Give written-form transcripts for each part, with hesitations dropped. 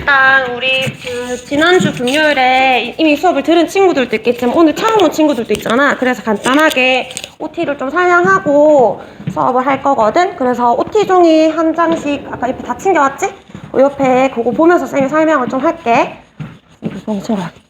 일단 우리 그 지난주 금요일에 이미 수업을 들은 친구들도 있겠지만 오늘 처음 온 친구들도 있잖아. 그래서 간단하게 OT를 좀 설명하고 수업을 할 거거든. 그래서 OT 종이 한 장씩 아까 옆에 다 챙겨왔지? 그 옆에 그거 보면서 쌤이 설명을 좀 할게. 이거 종이 챙겨야겠다.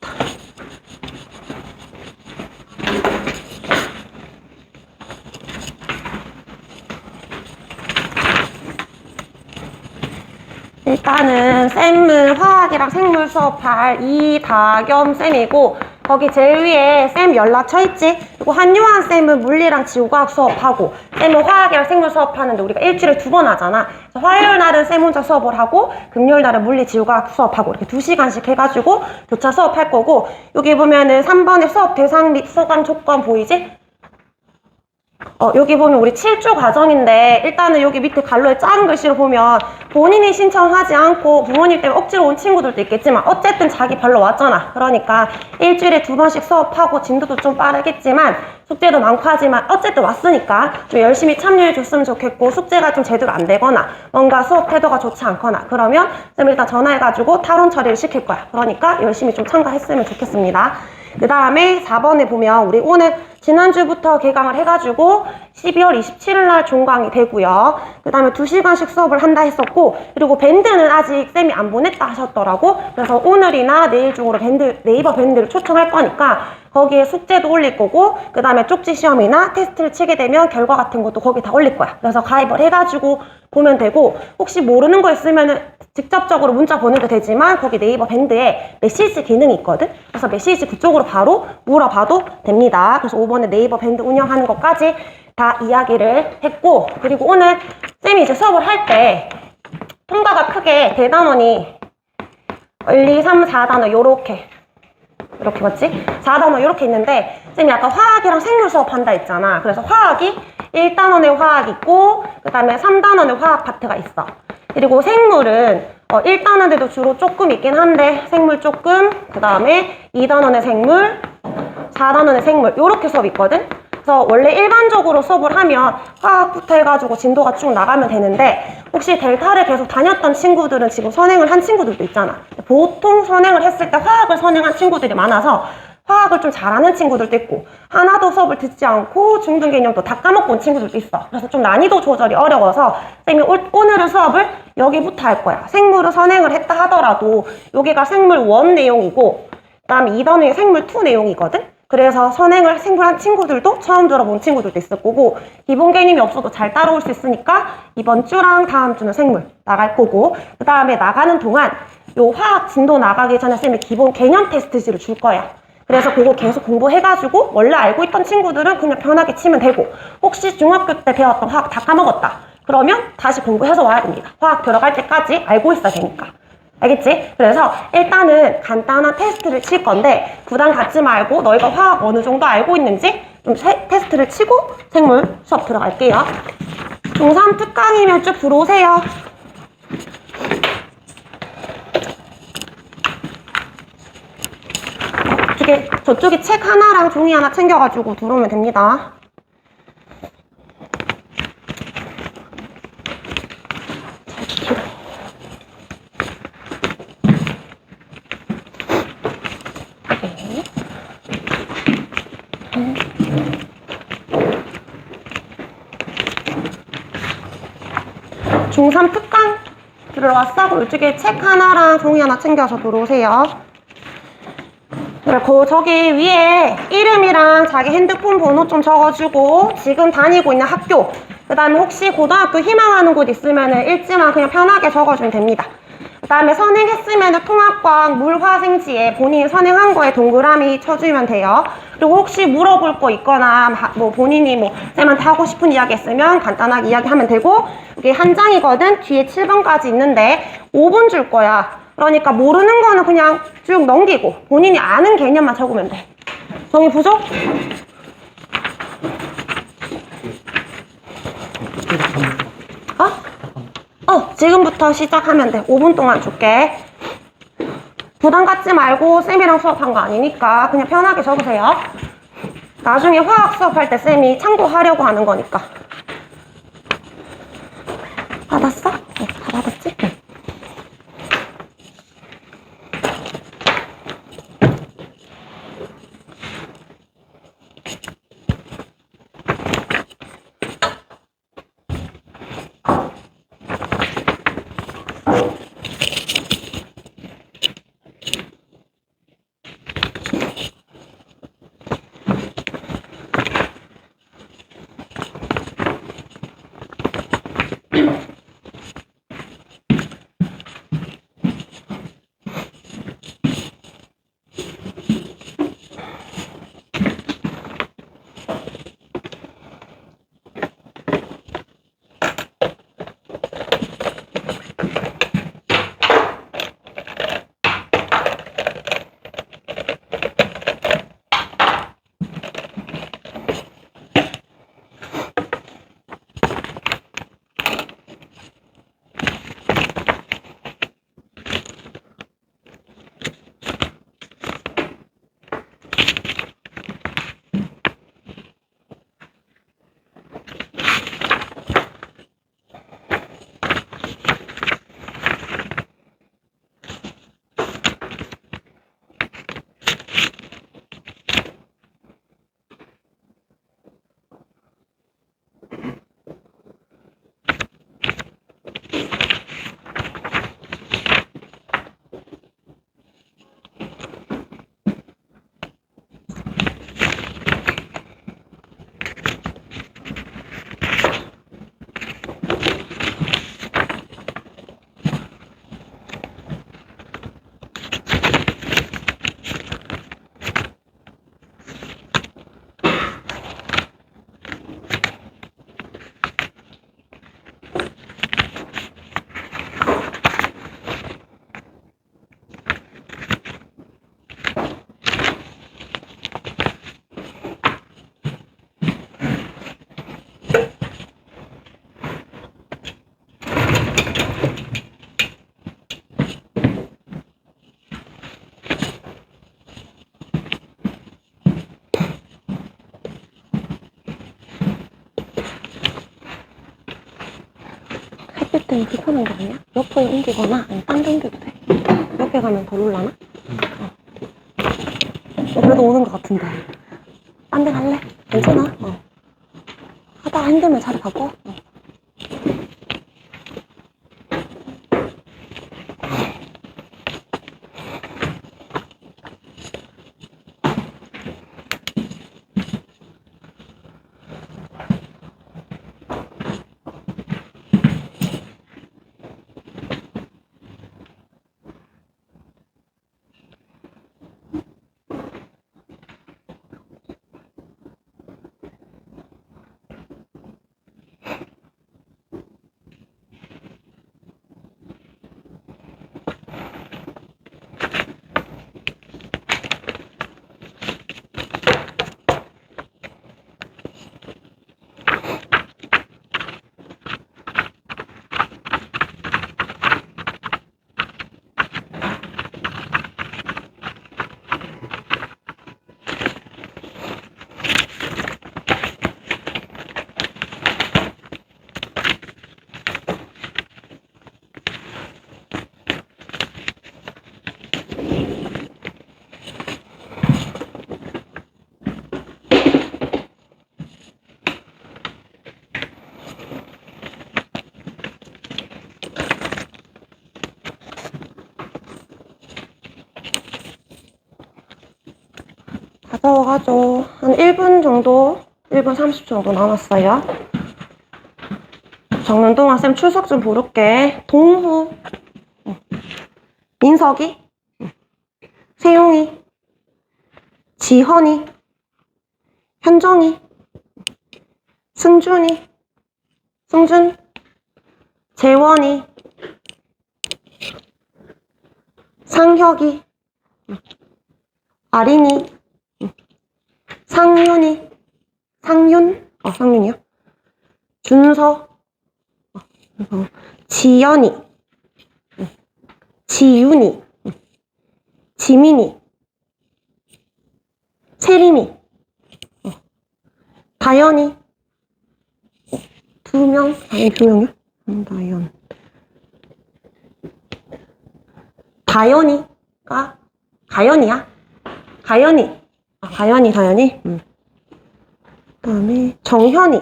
일단은 쌤은 화학이랑 생물 수업할 이다겸 쌤이고 거기 제일 위에 쌤 연락처 있지? 그리고 한요한 쌤은 물리랑 지구과학 수업하고 쌤은 화학이랑 생물 수업하는데 우리가 일주일에 2번 하잖아. 그래서 화요일 날은 쌤 혼자 수업을 하고 금요일 날은 물리 지구과학 수업하고 이렇게 2시간씩 해가지고 교차 수업할 거고 여기 보면은 3번에 수업 대상 및 수강 조건 보이지? 여기 보면 우리 7주 과정인데 일단은 여기 밑에 갈로에 작은 글씨로 보면 본인이 신청하지 않고 부모님 때문에 억지로 온 친구들도 있겠지만 어쨌든 자기 별로 왔잖아. 그러니까 일주일에 2번씩 수업하고 진도도 좀 빠르겠지만 숙제도 많고 하지만 어쨌든 왔으니까 좀 열심히 참여해 줬으면 좋겠고 숙제가 좀 제대로 안 되거나 뭔가 수업 태도가 좋지 않거나 그러면 쌤 일단 전화해가지고 탈원 처리를 시킬 거야. 그러니까 열심히 좀 참가했으면 좋겠습니다. 그 다음에 4번에 보면 우리 오늘 지난주부터 개강을 해가지고 12월 27일 날 종강이 되고요. 그 다음에 2시간씩 수업을 한다 했었고 그리고 밴드는 아직 쌤이 안 보냈다 하셨더라고. 그래서 오늘이나 내일 중으로 네이버 밴드를 초청할 거니까 거기에 숙제도 올릴 거고 그 다음에 쪽지 시험이나 테스트를 치게 되면 결과 같은 것도 거기 다 올릴 거야. 그래서 가입을 해가지고 보면 되고 혹시 모르는 거 있으면은 직접적으로 문자 보내도 되지만 거기 네이버 밴드에 메시지 기능이 있거든. 그래서 메시지 그쪽으로 바로 물어봐도 됩니다. 그래서 5번에 네이버 밴드 운영하는 것까지 다 이야기를 했고 그리고 오늘 쌤이 이제 수업을 할 때 통과가 크게 대단원이 1, 2, 3, 4단원 요렇게 맞지? 4단원 이렇게 있는데 쌤이 아까 화학이랑 생물 수업 한다 했잖아. 그래서 화학이 1단원에 화학 있고 그 다음에 3단원에 화학 파트가 있어. 그리고 생물은 1단원에도 주로 조금 있긴 한데 생물 조금 그 다음에 2단원의 생물 4단원의 생물 요렇게 수업 있거든. 그래서 원래 일반적으로 수업을 하면 화학부터 해가지고 진도가 쭉 나가면 되는데 혹시 델타를 계속 다녔던 친구들은 지금 선행을 한 친구들도 있잖아. 보통 선행을 했을 때 화학을 선행한 친구들이 많아서 화학을 좀 잘하는 친구들도 있고 하나도 수업을 듣지 않고 중등 개념도 다 까먹고 온 친구들도 있어. 그래서 좀 난이도 조절이 어려워서 쌤이 오늘은 수업을 여기부터 할 거야. 생물을 선행을 했다 하더라도 여기가 생물 1 내용이고 그 다음에 2단원이 생물 2 내용이거든. 그래서 선행을 생물한 친구들도 처음 들어본 친구들도 있을 거고 기본 개념이 없어도 잘 따라올 수 있으니까 이번 주랑 다음 주는 생물 나갈 거고 그 다음에 나가는 동안 요 화학 진도 나가기 전에 쌤이 기본 개념 테스트지를 줄 거야. 그래서 그거 계속 공부해가지고 원래 알고 있던 친구들은 그냥 편하게 치면 되고 혹시 중학교 때 배웠던 화학 다 까먹었다 그러면 다시 공부해서 와야 됩니다. 화학 들어갈 때까지 알고 있어야 되니까. 알겠지? 그래서 일단은 간단한 테스트를 칠 건데 부담 갖지 말고 너희가 화학 어느 정도 알고 있는지 좀 테스트를 치고 생물 수업 들어갈게요. 중3 특강이면 쭉 들어오세요. 저쪽에 책 하나랑 종이 하나 챙겨가지고 들어오면 됩니다. 중3 특강 들어왔어? 이쪽에 책 하나랑 종이 하나 챙겨서 들어오세요. 그리고 저기 위에 이름이랑 자기 핸드폰 번호 좀 적어주고 지금 다니고 있는 학교 그 다음에 혹시 고등학교 희망하는 곳 있으면 읽지만 그냥 편하게 적어주면 됩니다. 그 다음에 선행했으면 통합과학 물화생지에 본인이 선행한 거에 동그라미 쳐주면 돼요. 그리고 혹시 물어볼 거 있거나 뭐 본인이 뭐 쌤한테 하고 싶은 이야기 있으면 간단하게 이야기하면 되고 이게 한 장이거든. 뒤에 7번까지 있는데 5분 줄 거야. 그러니까 모르는 거는 그냥 쭉 넘기고 본인이 아는 개념만 적으면 돼. 정의 부족? 지금부터 시작하면 돼. 5분 동안 줄게. 부담 갖지 말고 쌤이랑 수업한 거 아니니까 그냥 편하게 적으세요. 나중에 화학 수업할 때 쌤이 참고하려고 하는 거니까. 받았어? 다 받았지? 옮길 때는 불편한 거 아니야? 옆에 옮기거나 아니면 딴 데 옮겨도 돼. 옆에 가면 덜 올라나? 그래도 오는 것 같은데. 딴 데 갈래? 괜찮아? 하다가 힘들면 자리 바꿔. 가져가죠. 한 1분 정도, 1분 30초 정도 남았어요. 적는 동안 쌤 출석 좀 부를게. 동후, 민석이, 세용이, 지헌이, 현정이, 승준이, 승준, 재원이, 상혁이, 아린이, 상윤이, 상윤이요? 준서, 지연이, 지윤이, 지민이, 세림이, 다연이, 2명? 아니, 2명이요? 다연. 다연이가, 가연이야? 가연이. 다연이. 그 다음에 정현이,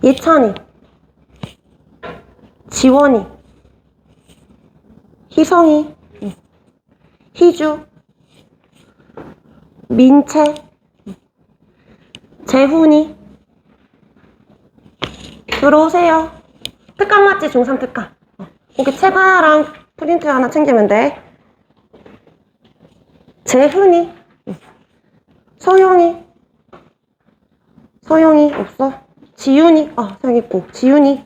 예찬이, 지원이, 희성이, 희주, 민채, 재훈이. 들어오세요. 특강 맞지? 중3 특강. 거기 책 하나랑 프린트 하나 챙기면 돼. 재훈이, 서영이 없어. 지윤이, 서영 있고. 지윤이.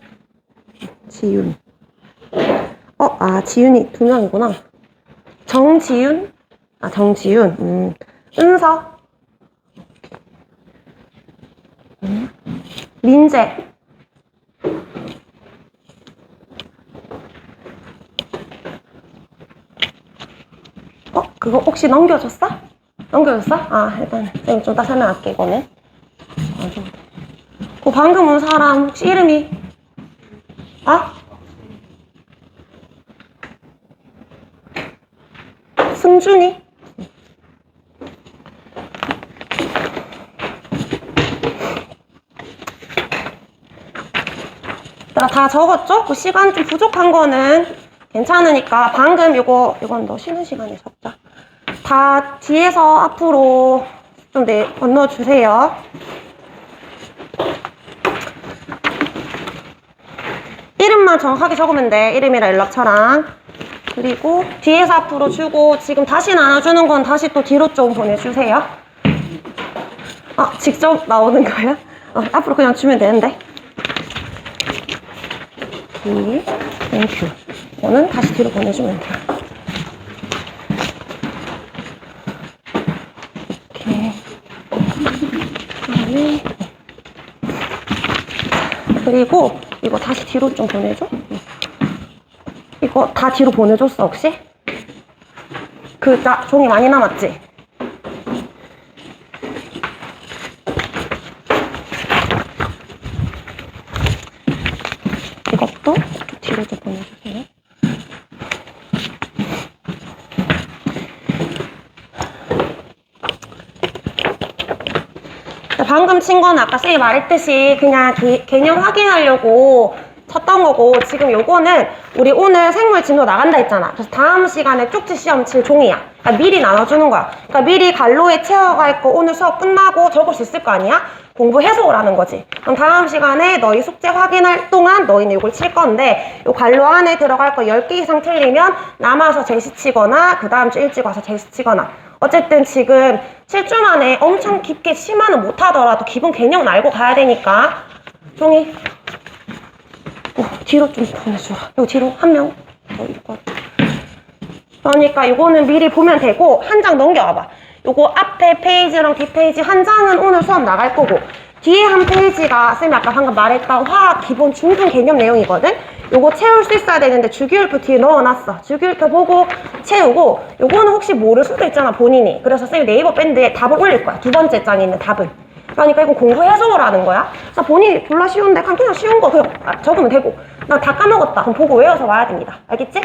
지윤이 2명이구나. 정지윤, 은서, 민재, 그거 혹시 넘겨줬어? 일단 쌤 좀 이따 설명할게. 이거는 그 방금 온 사람 혹시 이름이 승준이? 나 다 적었죠? 그 시간 좀 부족한 거는 괜찮으니까 방금 이건 너 쉬는 시간에 적자. 다 뒤에서 앞으로 좀 건너주세요. 이름만 정확하게 적으면 돼. 이름이랑 연락처랑. 그리고 뒤에서 앞으로 주고 지금 다시 나눠주는 건 다시 또 뒤로 좀 보내주세요. 직접 나오는 거야? 앞으로 그냥 주면 되는데. 땡큐. 이거는 다시 뒤로 보내주면 돼요. 이렇게. 그리고 이거 다시 뒤로 좀 보내줘. 이거 다 뒤로 보내줬어 혹시? 종이 많이 남았지? 방금 친 거는 아까 쌤이 말했듯이 그냥 개념 확인하려고 쳤던 거고, 지금 요거는 우리 오늘 생물 진도 나간다 했잖아. 그래서 다음 시간에 쪽지 시험 칠 종이야. 그러니까 미리 나눠주는 거야. 그러니까 미리 갈로에 채워가 있고 오늘 수업 끝나고 적을 수 있을 거 아니야? 공부 해석을 하는 거지. 그럼 다음 시간에 너희 숙제 확인할 동안 너희는 이걸 칠 건데, 요 갈로 안에 들어갈 거 10개 이상 틀리면 남아서 제시 치거나 그 다음 주 일찍 와서 제시 치거나. 어쨌든 지금 7주 만에 엄청 깊게 심화는 못하더라도 기본 개념은 알고 가야 되니까. 종이 뒤로 좀 보내주라. 여기 뒤로 한 명 더 읽고. 그러니까 이거는 미리 보면 되고, 한 장 넘겨와봐. 요거 앞에 페이지랑 뒷페이지 한 장은 오늘 수업 나갈 거고, 뒤에 한 페이지가 쌤이 아까 방금 말했던 화학 기본 중등 개념 내용이거든? 요거 채울 수 있어야 되는데 주기율표 뒤에 넣어놨어. 주기율표 보고 채우고, 요거는 혹시 모를 수도 있잖아, 본인이. 그래서 쌤이 네이버 밴드에 답을 올릴 거야. 두 번째 장에 있는 답을. 그러니까 이거 공부 해석을 하는 거야. 그래서 본인이 졸라 쉬운데 그냥 쉬운 거 그냥 적으면 되고, 난 다 까먹었다 그럼 보고 외워서 와야 됩니다. 알겠지?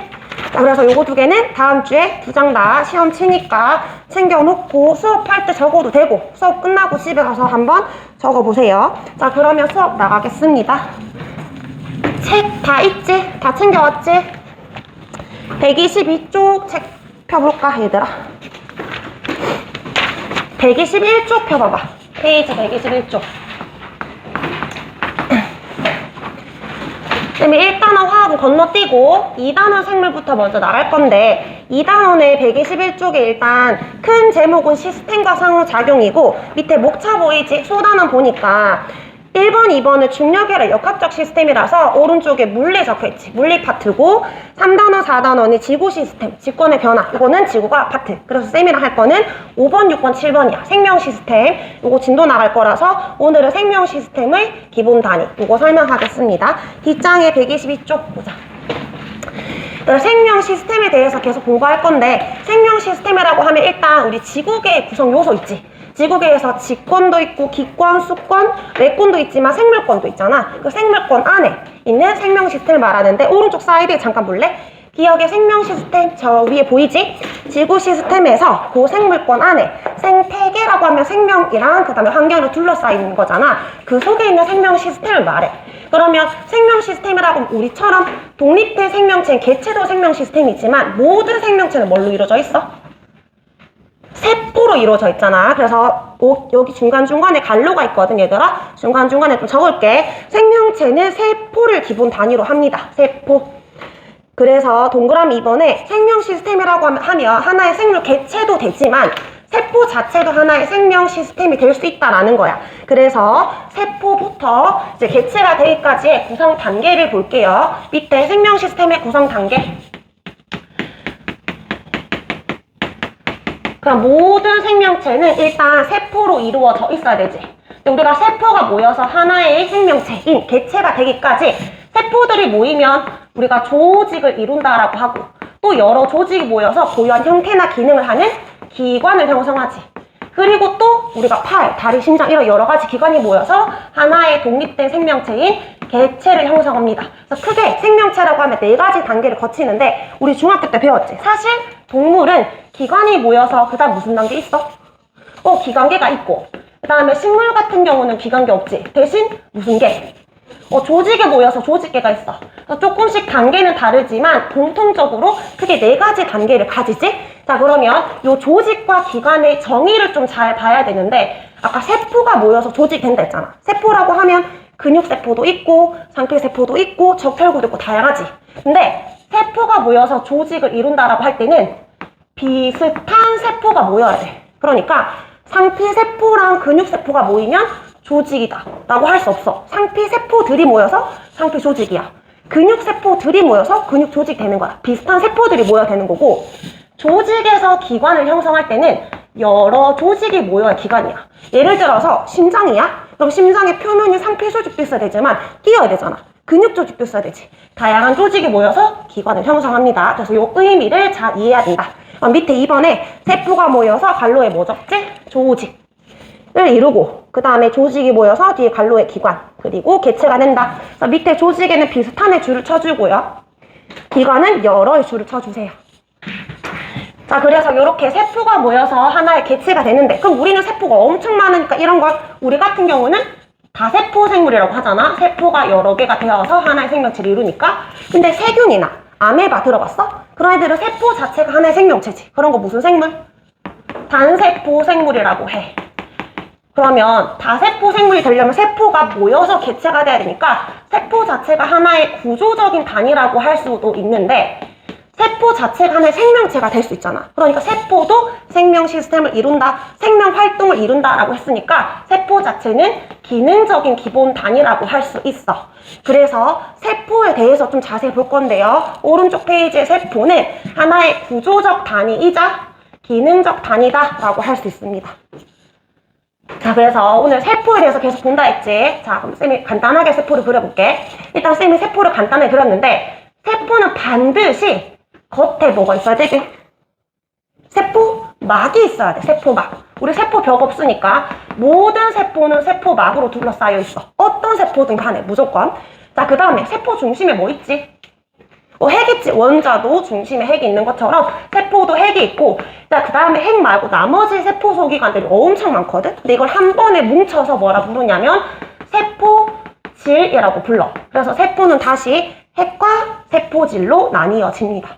자, 그래서 요거 두 개는 다음 주에 두 장 다 시험 치니까 챙겨놓고 수업할 때 적어도 되고, 수업 끝나고 집에 가서 한번 적어보세요. 자, 그러면 수업 나가겠습니다. 책 다 있지? 다 챙겨왔지? 122쪽 책 펴볼까 얘들아? 121쪽 펴봐봐. 페이지 121쪽. 그다음에 1단원 화학은 건너뛰고 2단원 생물부터 먼저 나갈 건데, 2단원의 121쪽에 일단 큰 제목은 시스템과 상호작용이고, 밑에 목차 보이지? 소단원 보니까 1번, 2번은 중력이라 역학적 시스템이라서 오른쪽에 물리 적혀있지. 물리 파트고, 3단원, 4단원이 지구 시스템, 직권의 변화. 이거는 지구가 파트. 그래서 쌤이랑 할 거는 5번, 6번, 7번이야. 생명 시스템. 이거 진도 나갈 거라서 오늘은 생명 시스템의 기본 단위. 이거 설명하겠습니다. 뒷장에 122쪽 보자. 생명 시스템에 대해서 계속 공부할 건데, 생명 시스템이라고 하면 일단 우리 지구계의 구성 요소 있지. 지구계에서 직권도 있고 기권, 수권, 외권도 있지만 생물권도 있잖아. 그 생물권 안에 있는 생명 시스템을 말하는데, 오른쪽 사이드에 잠깐 볼래? 기억의 생명 시스템 저 위에 보이지? 지구 시스템에서 그 생물권 안에 생태계라고 하면 생명이랑 그 다음에 환경으로 둘러싸인 거잖아. 그 속에 있는 생명 시스템을 말해. 그러면 생명 시스템이라고 우리처럼 독립된 생명체는 개체도 생명 시스템이지만 모든 생명체는 뭘로 이루어져 있어? 세포로 이루어져 있잖아. 그래서 여기 중간중간에 갈로가 있거든 얘들아. 중간중간에 좀 적을게. 생명체는 세포를 기본 단위로 합니다. 세포. 그래서 동그라미 2번에 생명 시스템이라고 하면 하나의 생물 개체도 되지만 세포 자체도 하나의 생명 시스템이 될 수 있다라는 거야. 그래서 세포부터 이제 개체가 되기까지의 구성 단계를 볼게요. 밑에 생명 시스템의 구성 단계. 그럼 모든 생명체는 일단 세포로 이루어져 있어야 되지. 근데 우리가 세포가 모여서 하나의 생명체인 개체가 되기까지 세포들이 모이면 우리가 조직을 이룬다라고 하고, 또 여러 조직이 모여서 고유한 형태나 기능을 하는 기관을 형성하지. 그리고 또 우리가 팔, 다리, 심장 이런 여러 가지 기관이 모여서 하나의 독립된 생명체인 개체를 형성합니다. 그래서 크게 생명체라고 하면 4가지 단계를 거치는데, 우리 중학교 때 배웠지. 사실 동물은 기관이 모여서 그 다음 무슨 단계 있어? 기관계가 있고, 그 다음에 식물 같은 경우는 기관계 없지. 대신 무슨 계? 조직에 모여서 조직계가 있어. 그래서 조금씩 단계는 다르지만 공통적으로 크게 4가지 단계를 가지지. 자, 그러면 이 조직과 기관의 정의를 좀 잘 봐야 되는데, 아까 세포가 모여서 조직이 된다 했잖아. 세포라고 하면 근육세포도 있고 상피세포도 있고 적혈구도 있고 다양하지. 근데 세포가 모여서 조직을 이룬다라고 할 때는 비슷한 세포가 모여야 돼. 그러니까 상피세포랑 근육세포가 모이면 조직이다 라고 할 수 없어. 상피세포들이 모여서 상피조직이야. 근육세포들이 모여서 근육조직 되는 거야. 비슷한 세포들이 모여야 되는 거고, 조직에서 기관을 형성할 때는 여러 조직이 모여야 기관이야. 예를 들어서 심장이야? 그럼 심장의 표면이 상피조직도 있어야 되지만 뛰어야 되잖아. 근육조직도 있어야 되지. 다양한 조직이 모여서 기관을 형성합니다. 그래서 이 의미를 잘 이해해야 된다. 밑에 2번에 세포가 모여서 갈로에 뭐 적지? 조직을 이루고, 그 다음에 조직이 모여서 뒤에 갈로의 기관, 그리고 개체가 된다. 그래서 밑에 조직에는 비슷한 의 줄을 쳐주고요. 기관은 여러의 줄을 쳐주세요. 자, 그래서 이렇게 세포가 모여서 하나의 개체가 되는데, 그럼 우리는 세포가 엄청 많으니까 이런 걸 우리 같은 경우는 다세포 생물이라고 하잖아. 세포가 여러 개가 되어서 하나의 생명체를 이루니까. 근데 세균이나 아메바 들어봤어? 그런 애들은 세포 자체가 하나의 생명체지. 그런 거 무슨 생물? 단세포 생물이라고 해. 그러면 다세포 생물이 되려면 세포가 모여서 개체가 돼야 되니까 세포 자체가 하나의 구조적인 단위라고 할 수도 있는데, 세포 자체가 하나의 생명체가 될 수 있잖아. 그러니까 세포도 생명 시스템을 이룬다, 생명 활동을 이룬다라고 했으니까 세포 자체는 기능적인 기본 단위라고 할 수 있어. 그래서 세포에 대해서 좀 자세히 볼 건데요. 오른쪽 페이지의 세포는 하나의 구조적 단위이자 기능적 단위다라고 할 수 있습니다. 자, 그래서 오늘 세포에 대해서 계속 본다 했지. 자, 그럼 쌤이 간단하게 세포를 그려볼게. 일단 쌤이 세포를 간단하게 그렸는데, 세포는 반드시 겉에 뭐가 있어야 되지? 세포막이 있어야 돼. 세포막. 우리 세포벽 없으니까 모든 세포는 세포막으로 둘러싸여 있어. 어떤 세포든 간에 무조건. 자, 그 다음에 세포 중심에 뭐 있지? 핵 있지. 원자도 중심에 핵이 있는 것처럼 세포도 핵이 있고, 자, 그 다음에 핵 말고 나머지 세포 소기관들이 엄청 많거든? 근데 이걸 한 번에 뭉쳐서 뭐라 부르냐면 세포질이라고 불러. 그래서 세포는 다시 핵과 세포질로 나뉘어집니다.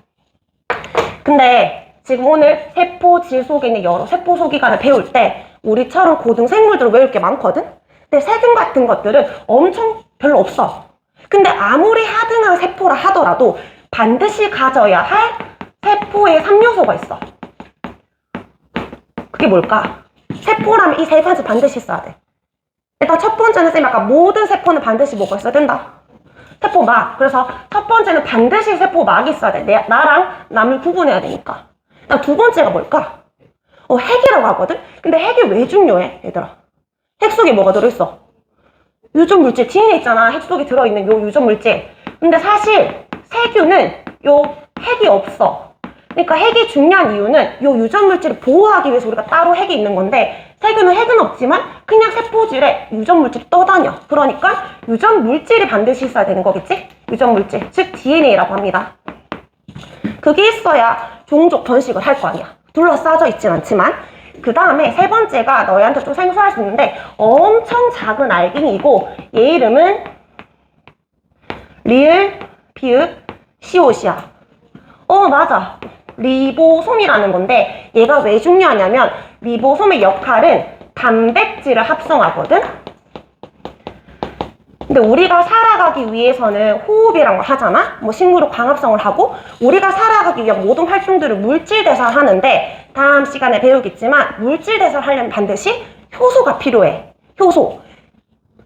근데 지금 오늘 세포질 속에 있는 여러 세포 소기관을 배울 때 우리처럼 고등 생물들을 외울 게 많거든? 근데 세균 같은 것들은 엄청 별로 없어. 근데 아무리 하등한 세포라 하더라도 반드시 가져야 할 세포의 3요소가 있어. 그게 뭘까? 세포라면 이 세 가지 반드시 있어야 돼. 일단 첫 번째는 쌤이 아까 모든 세포는 반드시 뭐가 있어야 된다? 세포막. 그래서 첫 번째는 반드시 세포막이 있어야 돼. 나랑 남을 구분해야 되니까. 두 번째가 뭘까? 핵이라고 하거든? 근데 핵이 왜 중요해, 얘들아? 핵 속에 뭐가 들어있어? 유전물질, DNA 있잖아. 핵 속에 들어있는 요 유전물질. 근데 사실 세균은 요 핵이 없어. 그러니까 핵이 중요한 이유는 요 유전물질을 보호하기 위해서 우리가 따로 핵이 있는 건데, 세균은 핵은 없지만 그냥 세포질에 유전물질이 떠다녀. 그러니까 유전물질이 반드시 있어야 되는 거겠지? 유전물질, 즉 DNA라고 합니다. 그게 있어야 종족 번식을 할 거 아니야. 둘러싸져 있진 않지만. 그 다음에 세 번째가 너희한테 좀 생소할 수 있는데 엄청 작은 알갱이고, 얘 이름은 리을, 피읍, 시옷이야. 맞아. 리보솜이라는 건데 얘가 왜 중요하냐면 리보솜의 역할은 단백질을 합성하거든? 근데 우리가 살아가기 위해서는 호흡이란 걸 하잖아? 뭐 식물을 광합성을 하고, 우리가 살아가기 위한 모든 활동들을 물질 대사를 하는데, 다음 시간에 배우겠지만 물질 대사를 하려면 반드시 효소가 필요해. 효소.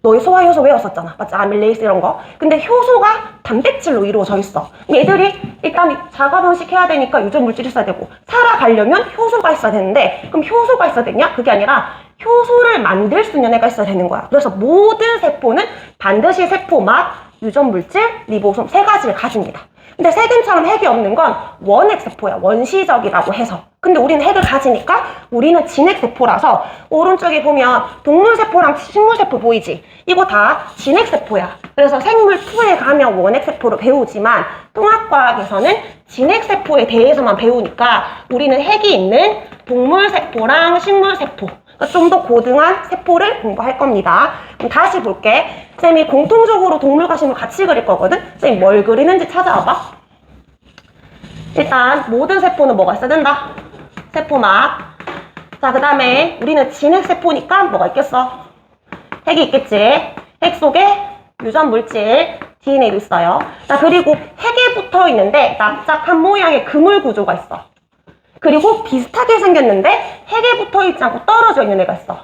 너희 소화효소 외웠었잖아. 맞지? 아밀레이스 이런 거. 근데 효소가 단백질로 이루어져 있어. 얘들이 일단 자가 번식해야 되니까 유전물질이 있어야 되고, 살아가려면 효소가 있어야 되는데, 그럼 효소가 있어야 되냐? 그게 아니라 효소를 만들 수 있는 애가 있어야 되는 거야. 그래서 모든 세포는 반드시 세포막, 유전물질, 리보솜 세 가지를 가집니다. 근데 세균처럼 핵이 없는 건 원핵세포야. 원시적이라고 해서. 근데 우리는 핵을 가지니까 우리는 진핵세포라서, 오른쪽에 보면 동물세포랑 식물세포 보이지? 이거 다 진핵세포야. 그래서 생물2에 가면 원핵세포를 배우지만 통합과학에서는 진핵세포에 대해서만 배우니까 우리는 핵이 있는 동물세포랑 식물세포, 좀 더 고등한 세포를 공부할 겁니다. 그럼 다시 볼게. 쌤이 공통적으로 동물과 식물 같이 그릴 거거든? 쌤이 뭘 그리는지 찾아와봐. 일단 모든 세포는 뭐가 있어야 된다? 세포막. 자, 그 다음에 우리는 진핵세포니까 뭐가 있겠어? 핵이 있겠지. 핵 속에 유전물질, DNA도 있어요. 자, 그리고 핵에 붙어 있는데 납작한 모양의 그물 구조가 있어. 그리고 비슷하게 생겼는데 핵에 붙어있지 않고 떨어져 있는 애가 있어.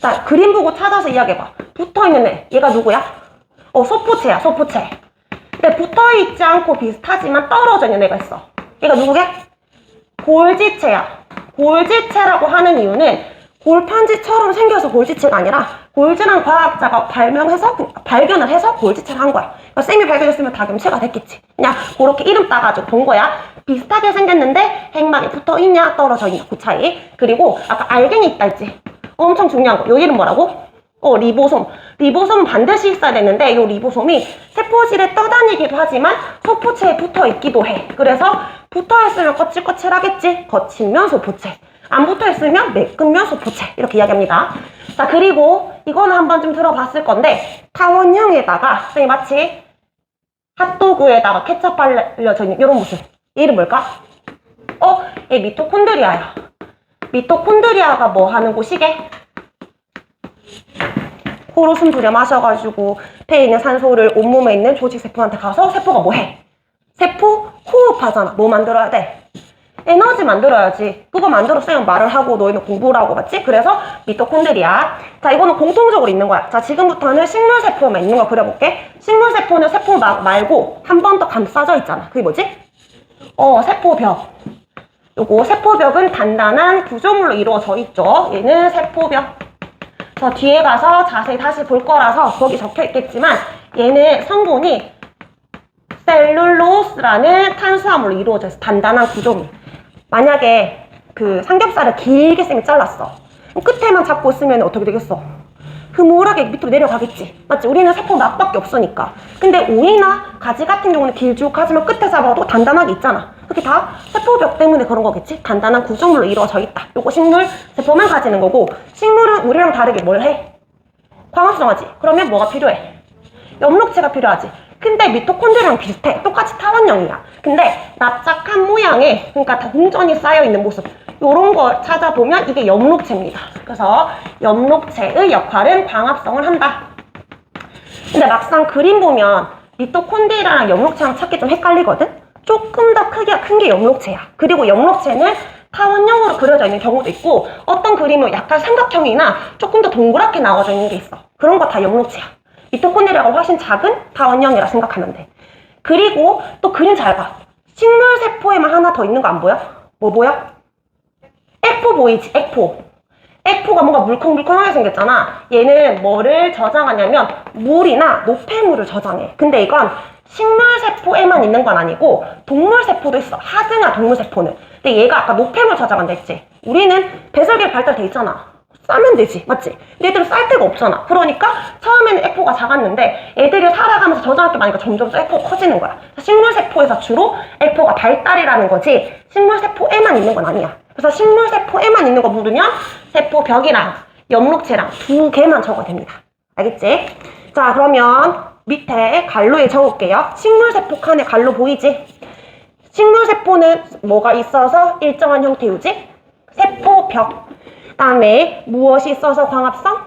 자, 그림 보고 찾아서 이야기해봐. 붙어있는 애, 얘가 누구야? 소포체야, 소포체. 근데 붙어있지 않고 비슷하지만 떨어져 있는 애가 있어. 얘가 누구게? 골지체야. 골지체라고 하는 이유는 골판지처럼 생겨서 골지체가 아니라 골지란 과학자가 발견을 해서 골지체를 한 거야. 그러니까 쌤이 발견했으면 다 겸체가 됐겠지. 그냥 그렇게 이름 따가지고 본 거야. 비슷하게 생겼는데 핵막이 붙어있냐 떨어져 있냐, 그 차이. 그리고 아까 알갱이 있다 했지. 엄청 중요한 거. 요 이름 뭐라고? 리보솜. 리보솜은 반드시 있어야 되는데 이 리보솜이 세포질에 떠다니기도 하지만 소포체에 붙어 있기도 해. 그래서 붙어 있으면 거칠거칠하겠지. 거칠면 소포체. 안 붙어 있으면 매끈면 소포체. 이렇게 이야기합니다. 자, 그리고 이거는 한번 좀 들어봤을 건데 타원형에다가 선생님 마치 핫도그에다가 케첩 발려져 있는 이런 모습. 이름 뭘까? 얘 미토콘드리아야. 미토콘드리아가 뭐 하는 곳이게? 코로 숨 들여 마셔가지고 폐에 있는 산소를 온몸에 있는 조직세포한테 가서 세포가 뭐 해? 세포 호흡하잖아. 뭐 만들어야 돼? 에너지 만들어야지. 그거 만들었으면 말을 하고 너희는 공부를 하고 맞지? 그래서 미토콘드리아. 자, 이거는 공통적으로 있는 거야. 자, 지금부터는 식물세포만 있는 거 그려볼게. 식물세포는 세포 말고 한 번 더 감싸져 있잖아. 그게 뭐지? 세포벽. 요거 세포벽은 단단한 구조물로 이루어져 있죠. 얘는 세포벽. 저 뒤에 가서 자세히 다시 볼 거라서 거기 적혀 있겠지만 얘는 성분이 셀룰로스라는 탄수화물로 이루어져 있어. 단단한 구조물. 만약에 그 삼겹살을 길게 쌤이 잘랐어. 그럼 끝에만 잡고 있으면 어떻게 되겠어? 흐물하게 밑으로 내려가겠지. 맞지? 우리는 세포 맛밖에 없으니까. 근데 오이나 가지 같은 경우는 길쭉하지만 끝에 잡아도 단단하게 있잖아. 그게 다 세포벽 때문에 그런 거겠지? 단단한 구조물로 이루어져 있다. 요거 식물 세포만 가지는 거고, 식물은 우리랑 다르게 뭘 해? 광합성하지. 그러면 뭐가 필요해? 엽록체가 필요하지. 근데 미토콘드리아랑 비슷해. 똑같이 타원형이야. 근데 납작한 모양의, 그러니까 다 공전이 쌓여있는 모습, 요런 거 찾아보면 이게 엽록체입니다. 그래서 엽록체의 역할은 광합성을 한다. 근데 막상 그림 보면 미토콘드리아랑 엽록체랑 찾기 좀 헷갈리거든? 조금 더 크기가 큰 게 엽록체야. 그리고 엽록체는 타원형으로 그려져 있는 경우도 있고, 어떤 그림은 약간 삼각형이나 조금 더 동그랗게 나와져 있는 게 있어. 그런 거 다 엽록체야. 미토콘드리아가 훨씬 작은 타원형이라 생각하면 돼. 그리고 또 그림 잘 봐. 식물세포에만 하나 더 있는 거 안 보여? 뭐 보여? 액포 보이지? 액포. 액포가 뭔가 물컹물컹하게 생겼잖아. 얘는 뭐를 저장하냐면 물이나 노폐물을 저장해. 근데 이건 식물세포에만 있는 건 아니고 동물세포도 있어. 하등한 동물세포는. 근데 얘가 아까 노폐물 저장한다 했지? 우리는 배설계 발달돼 있잖아. 싸면 되지, 맞지? 근데 얘들은 쌀 데가 없잖아. 그러니까 처음에는 액포가 작았는데 애들이 살아가면서 저장할 게 많으니까 점점 액포가 커지는 거야. 식물세포에서 주로 액포가 발달이라는 거지 식물세포에만 있는 건 아니야. 그래서 식물세포에만 있는 거 물으면 세포벽이랑 엽록체랑 두 개만 적어야 됩니다. 알겠지? 자, 그러면 밑에 갈로에 적을게요. 식물세포 칸에 갈로 보이지? 식물세포는 뭐가 있어서 일정한 형태유지? 세포벽. 다음에 무엇이 있어서 광합성?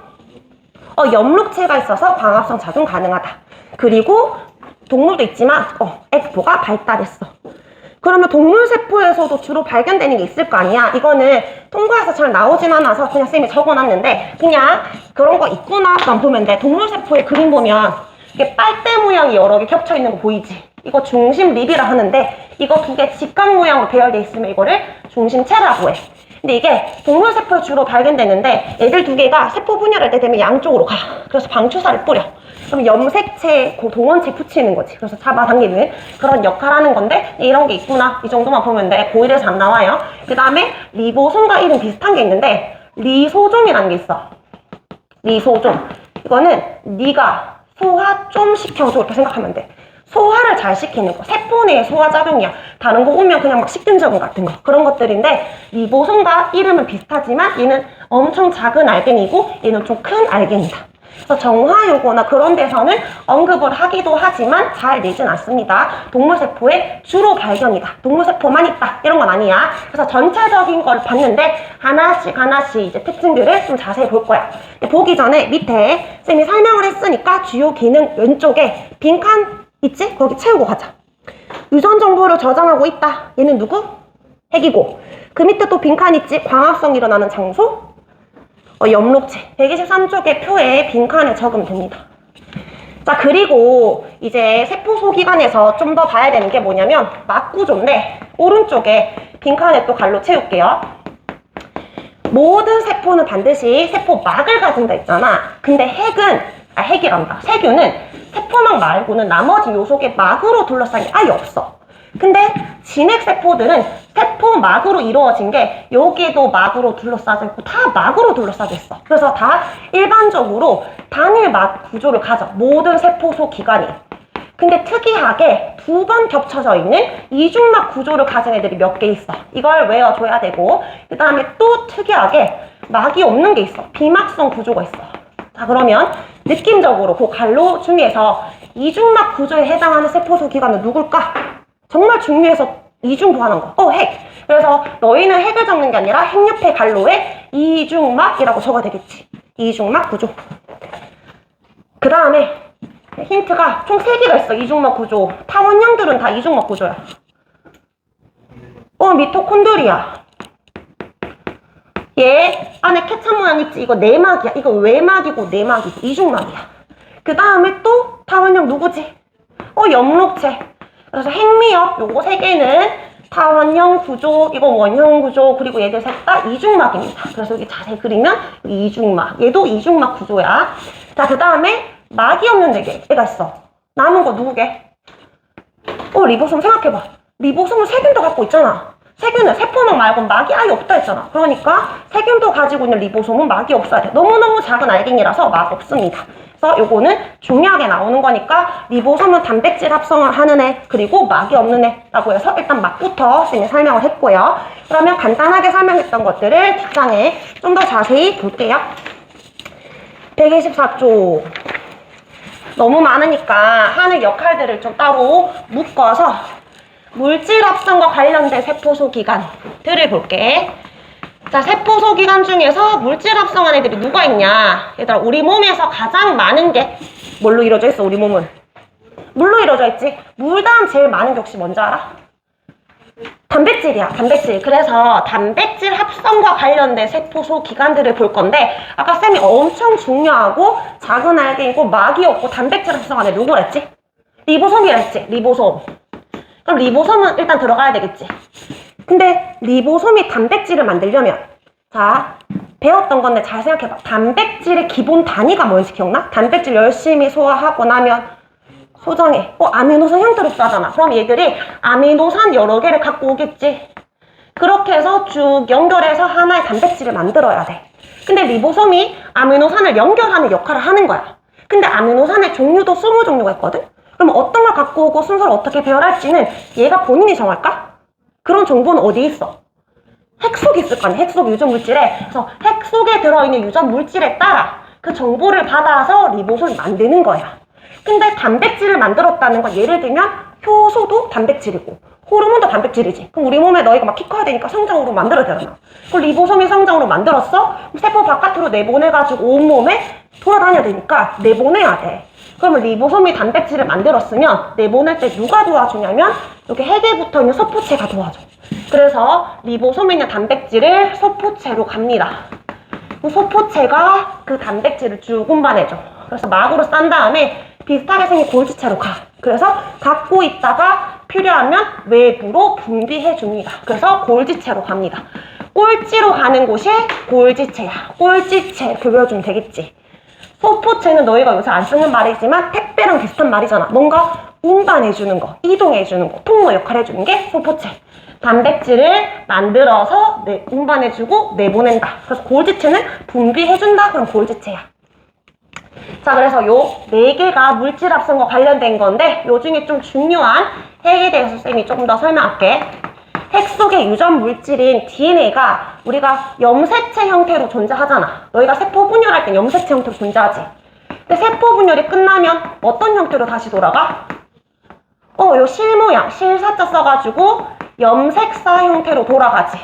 엽록체가 있어서 광합성 작용 가능하다. 그리고 동물도 있지만 액포가 발달했어. 그러면 동물세포에서도 주로 발견되는 게 있을 거 아니야. 이거는 통과해서 잘 나오진 않아서 그냥 쌤이 적어놨는데 그냥 그런 거 있구나만 보면 돼. 동물세포의 그림 보면 이게 빨대 모양이 여러 개 겹쳐 있는 거 보이지? 이거 중심립이라 하는데 이거 두 개 직각 모양으로 배열돼 있으면 이거를 중심체라고 해. 근데 이게 동물세포에 주로 발견되는데 애들 두 개가 세포 분열할 때 되면 양쪽으로 가. 그래서 방추사를 뿌려. 그럼 염색체, 동원체 붙이는 거지. 그래서 잡아당기는 그런 역할을 하는 건데 이런 게 있구나. 이 정도만 보면 돼. 고1에서 안 나와요. 그 다음에 리보솜과 이름 비슷한 게 있는데 리소좀이라는 게 있어. 리소좀. 이거는 네가 소화 좀 시켜줘 이렇게 생각하면 돼. 소화를 잘 시키는 거. 세포 내의 소화작용이야. 다른 거 오면 그냥 막 식균저근 같은 거. 그런 것들인데 리보솜과 이름은 비슷하지만 얘는 엄청 작은 알갱이고 얘는 좀 큰 알갱이다. 그래서 정화요거나 그런 데서는 언급을 하기도 하지만 잘 내진 않습니다. 동물세포의 주로 발견이다. 동물세포만 있다. 이런 건 아니야. 그래서 전체적인 걸 봤는데 하나씩 이제 특징들을 좀 자세히 볼 거야. 보기 전에 밑에 쌤이 설명을 했으니까 주요 기능 왼쪽에 빈칸 있지? 거기 채우고 가자. 유전 정보를 저장하고 있다. 얘는 누구? 핵이고. 그 밑에 또 빈칸 있지? 광합성 일어나는 장소? 엽록체. 123쪽의 표에 빈칸에 적으면 됩니다. 자, 그리고 이제 세포 소기관에서 좀 더 봐야 되는 게 뭐냐면 막구조인데 오른쪽에 빈칸에 또 갈로 채울게요. 모든 세포는 반드시 세포막을 가진다 했잖아. 근데 핵이란다. 세균은 세포막 말고는 나머지 요속의 막으로 둘러싼 게 아예 없어. 근데 진핵세포들은 세포막으로 이루어진 게 여기에도 막으로 둘러싸져 있고 다 막으로 둘러싸져 있어. 그래서 다 일반적으로 단일막 구조를 가져. 모든 세포소 기관이. 근데 특이하게 두 번 겹쳐져 있는 이중막 구조를 가진 애들이 몇 개 있어. 이걸 외워줘야 되고, 그 다음에 또 특이하게 막이 없는 게 있어. 비막성 구조가 있어. 자, 그러면 느낌적으로 그 갈로 중에서 이중막 구조에 해당하는 세포소 기관은 누굴까? 정말 중요해서 이중부하는 거. 핵. 그래서 너희는 핵을 적는 게 아니라 핵옆에 갈로에 이중막이라고 적어야 되겠지. 이중막 구조. 그 다음에 힌트가 총 3개가 있어. 이중막 구조. 타원형들은 다 이중막 구조야. 미토콘드리아. 얘 안에 케찹 모양 있지? 이거 내막이야. 이거 외막이고 내막이고 이중막이야. 그 다음에 또 타원형 누구지? 엽록체. 그래서 핵미역 요거 3개는 타원형 구조, 이거 원형 구조, 그리고 얘들 셋 다 이중막입니다. 그래서 여기 자세히 그리면 이중막. 얘도 이중막 구조야. 자, 그 다음에 막이 없는 4개가 있어. 남은 거 누구게? 리보솜 생각해봐. 리보솜은 세균도 갖고 있잖아. 세균은 세포막 말고 막이 아예 없다 했잖아. 그러니까 세균도 가지고 있는 리보솜은 막이 없어야 돼. 너무너무 작은 알갱이라서 막 없습니다. 그래서 요거는 중요하게 나오는 거니까 리보솜은 단백질 합성을 하는 애, 그리고 막이 없는 애라고 해서 일단 막부터 쌤이 설명을 했고요. 그러면 간단하게 설명했던 것들을 뒷장에 좀 더 자세히 볼게요. 124쪽. 너무 많으니까 하는 역할들을 좀 따로 묶어서 물질 합성과 관련된 세포소 기관들을 볼게. 자, 세포소 기관 중에서 물질 합성한 애들이 누가 있냐? 얘들아, 우리 몸에서 가장 많은 게 뭘로 이루어져 있어? 우리 몸은 물로 이루어져 있지. 물 다음 제일 많은 게 혹시 뭔지 알아? 단백질이야. 단백질. 그래서 단백질 합성과 관련된 세포소 기관들을 볼 건데, 아까 쌤이 엄청 중요하고 작은 알갱이고 막이 없고 단백질 합성한 애 누구라 했지? 리보솜이라 했지. 리보솜. 그럼 리보솜은 일단 들어가야 되겠지. 근데 리보솜이 단백질을 만들려면, 자, 배웠던 건데 잘 생각해봐. 단백질의 기본 단위가 뭔지 기억나? 단백질 열심히 소화하고 나면 소정해. 아미노산 형태로 싸잖아. 그럼 얘들이 아미노산 여러 개를 갖고 오겠지. 그렇게 해서 쭉 연결해서 하나의 단백질을 만들어야 돼. 근데 리보솜이 아미노산을 연결하는 역할을 하는 거야. 근데 아미노산의 종류도 20종류가 있거든? 그럼 어떤 걸 갖고 오고 순서를 어떻게 배열할지는 얘가 본인이 정할까? 그런 정보는 어디 있어? 핵 속에 있을 거 아니야. 핵 속 유전 물질에. 그래서 핵 속에 들어있는 유전 물질에 따라 그 정보를 받아서 리보솜을 만드는 거야. 근데 단백질을 만들었다는 건 예를 들면 효소도 단백질이고 호르몬도 단백질이지. 그럼 우리 몸에 너희가 막 키 커야 되니까 성장으로 만들어야 되잖아. 그럼 리보솜이 성장으로 만들었어? 세포 바깥으로 내보내가지고 온몸에 돌아다녀야 되니까 내보내야 돼. 그러면 리보솜이 단백질을 만들었으면 내보낼 때 누가 도와주냐면 여기 핵에 붙어있는 소포체가 도와줘. 그래서 리보솜에 있는 단백질을 소포체로 갑니다. 그 소포체가 그 단백질을 쭉 운반해줘. 그래서 막으로 싼 다음에 비슷하게 생긴 골지체로 가. 그래서 갖고 있다가 필요하면 외부로 분비해줍니다. 그래서 골지체로 갑니다. 꼴찌로 가는 곳이 골지체야. 꼴지체 그려주면 되겠지. 소포체는 너희가 요새 안 쓰는 말이지만 택배랑 비슷한 말이잖아. 뭔가 운반해주는 거, 이동해주는 거, 통로 역할 해주는 게 소포체. 단백질을 만들어서 운반해주고 내보낸다. 그래서 골지체는 분비해준다. 그럼 골지체야. 자, 그래서 요 4개가 물질 합성과 관련된 건데 요 중에 좀 중요한 핵에 대해서 쌤이 조금 더 설명할게. 핵 속의 유전 물질인 DNA가 우리가 염색체 형태로 존재하잖아. 너희가 세포 분열할 땐 염색체 형태로 존재하지. 근데 세포 분열이 끝나면 어떤 형태로 다시 돌아가? 요 실 모양, 실사자 써가지고 염색사 형태로 돌아가지.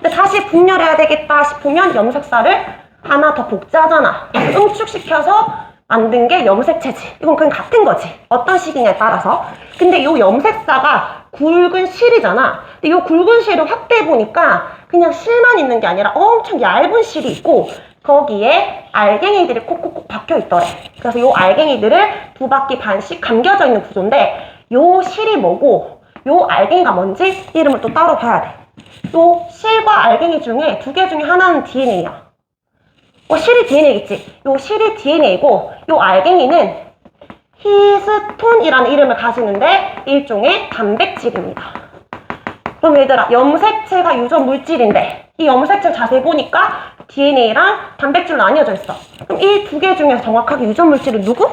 근데 다시 분열해야 되겠다 싶으면 염색사를 하나 더 복제하잖아. 응축시켜서 만든 게 염색체지. 이건 그냥 같은 거지. 어떤 식이냐에 따라서. 근데 요 염색사가 굵은 실이잖아. 근데 요 굵은 실을 확대해보니까 그냥 실만 있는 게 아니라 엄청 얇은 실이 있고 거기에 알갱이들이 콕콕콕 박혀있더래. 그래서 요 알갱이들을 2바퀴 반씩 감겨져 있는 구조인데 요 실이 뭐고 요 알갱이가 뭔지 이름을 또 따로 봐야 돼. 요 실과 알갱이 중에 2개 중에 하나는 DNA야. 실이 DNA겠지. 요 실이 DNA고 요 알갱이는 히스톤이라는 이름을 가지는데 일종의 단백질입니다. 그럼 얘들아, 염색체가 유전 물질인데 이 염색체 자세히 보니까 DNA랑 단백질로 나뉘어져 있어. 그럼 이 두 개 중에서 정확하게 유전 물질은 누구?